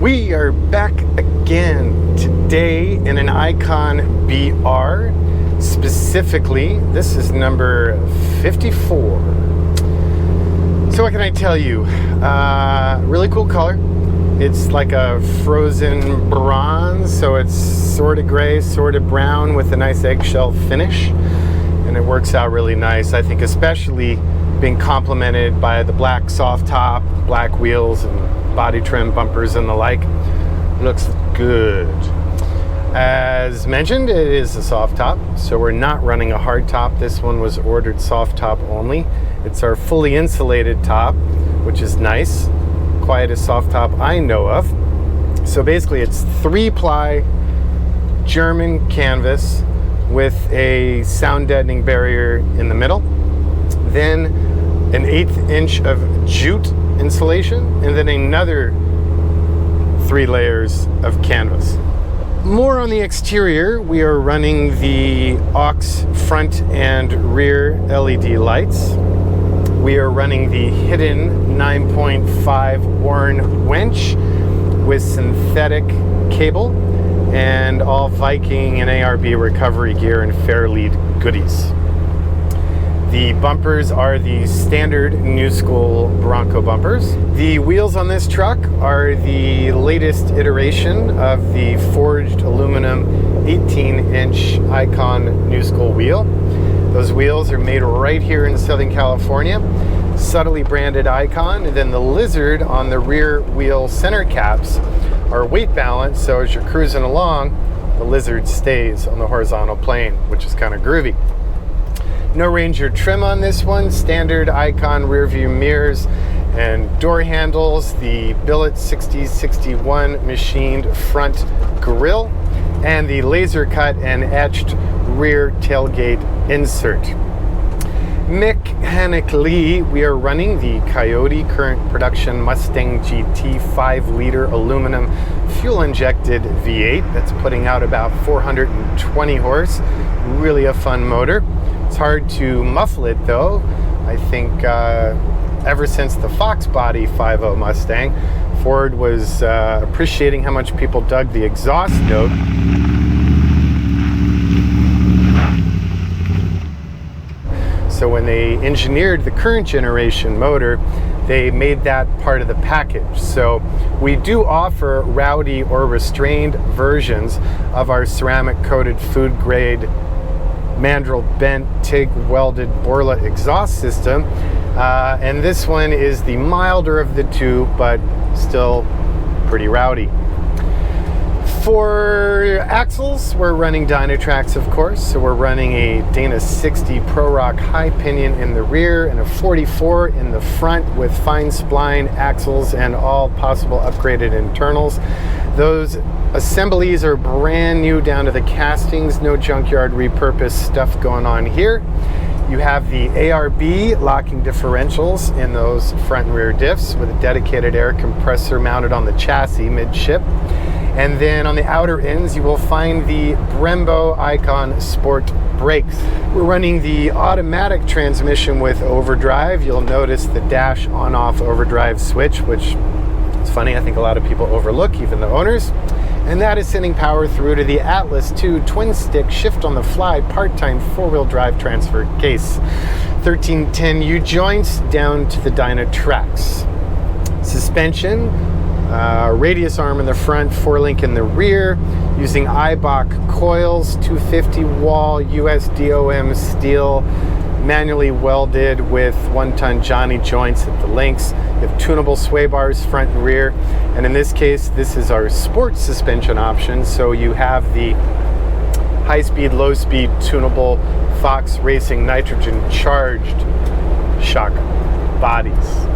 We are back again today in an Icon BR. Specifically, this is number 54. So what can I tell you? Really cool color. It's like a frozen bronze, so it's sort of gray, sort of brown with a nice eggshell finish. And it works out really nice, I think, especially being complemented by the black soft top, black wheels, and body trim, bumpers, and the like. Looks good. As mentioned, it is a soft top, so we're not running a hard top. This one was ordered soft top only. It's our fully insulated top, which is nice. Quietest soft top I know of. So basically it's 3-ply German canvas with a sound deadening barrier in the middle, then an 1/8 inch of jute insulation, and then another 3 layers of canvas. More on the exterior, we are running the aux front and rear LED lights. We are running the hidden 9.5 Warn winch with synthetic cable and all Viking and ARB recovery gear and Fairlead goodies. The bumpers are the standard new school Bronco bumpers. The wheels on this truck are the latest iteration of the forged aluminum 18-inch Icon new school wheel. Those wheels are made right here in Southern California, subtly branded Icon, and then the lizard on the rear wheel center caps are weight balanced, so as you're cruising along, the lizard stays on the horizontal plane, which is kind of groovy. No Ranger trim on this one, standard Icon rear view mirrors and door handles, the billet 6061 machined front grille, and the laser cut and etched rear tailgate insert. Mechanically, we are running the Coyote current production Mustang GT 5-liter aluminum fuel-injected V8 that's putting out about 420 horse. Really a fun motor. It's hard to muffle it though. I think ever since the Fox Body 5.0 Mustang, Ford was appreciating how much people dug the exhaust note. So when they engineered the current generation motor, they made that part of the package. So we do offer rowdy or restrained versions of our ceramic coated food grade mandrel bent TIG welded Borla exhaust system, and this one is the milder of the two, but still pretty rowdy. For axles, we're running Dynatracs, of course, so we're running a Dana 60 Pro Rock high pinion in the rear and a 44 in the front with fine spline axles and all possible upgraded internals. Those assemblies are brand new down to the castings, no junkyard repurposed stuff going on here. You have the ARB locking differentials in those front and rear diffs with a dedicated air compressor mounted on the chassis midship. And then on the outer ends, you will find the Brembo Icon Sport brakes. We're running the automatic transmission with overdrive. You'll notice the dash on-off overdrive switch, which is funny, I think a lot of people overlook, even the owners. And that is sending power through to the Atlas 2 twin-stick shift-on-the-fly part-time four-wheel drive transfer case. 1310 U-joints down to the Dynatracs. Suspension, radius arm in the front, 4-link in the rear, using Eibach coils, 250 wall US DOM steel, manually welded with 1-ton Johnny joints at the links. You have tunable sway bars front and rear, and in this case, this is our sport suspension option, so you have the high-speed, low-speed tunable Fox Racing nitrogen-charged shock bodies.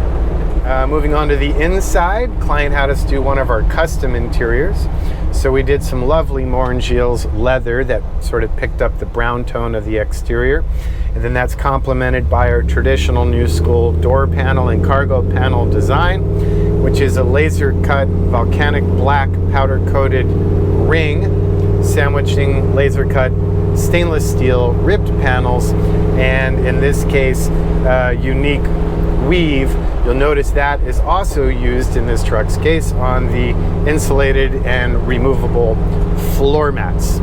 Moving on to the inside, client had us do one of our custom interiors. So we did some lovely Morangils leather that sort of picked up the brown tone of the exterior. And then that's complemented by our traditional new school door panel and cargo panel design, which is a laser cut volcanic black powder coated ring, sandwiching laser cut stainless steel ribbed panels, and in this case, unique weave. You'll notice that is also used in this truck's case on the insulated and removable floor mats.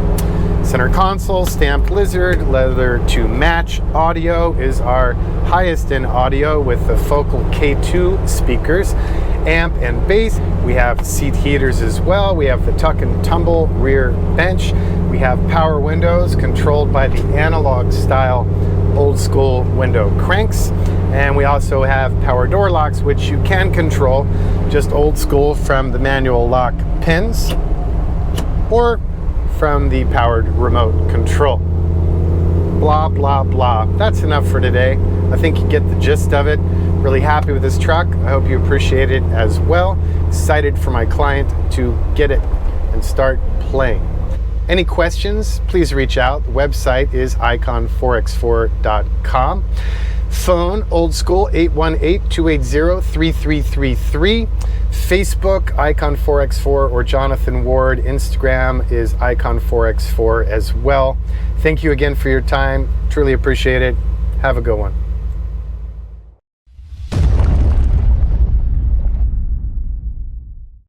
Center console, stamped lizard, leather to match. Audio is our highest in audio with the Focal K2 speakers. Amp and bass. We have seat heaters as well. We have the tuck and tumble rear bench. We have power windows controlled by the analog style old school window cranks. And we also have power door locks, which you can control just old school from the manual lock pins or from the powered remote control. Blah, blah, blah. That's enough for today. I think you get the gist of it. Really happy with this truck. I hope you appreciate it as well. Excited for my client to get it and start playing. Any questions, please reach out. The website is icon4x4.com. Phone, old school, 818-280-3333. Facebook, Icon4x4 or Jonathan Ward. Instagram is Icon4x4 as well. Thank you again for your time. Truly appreciate it. Have a good one.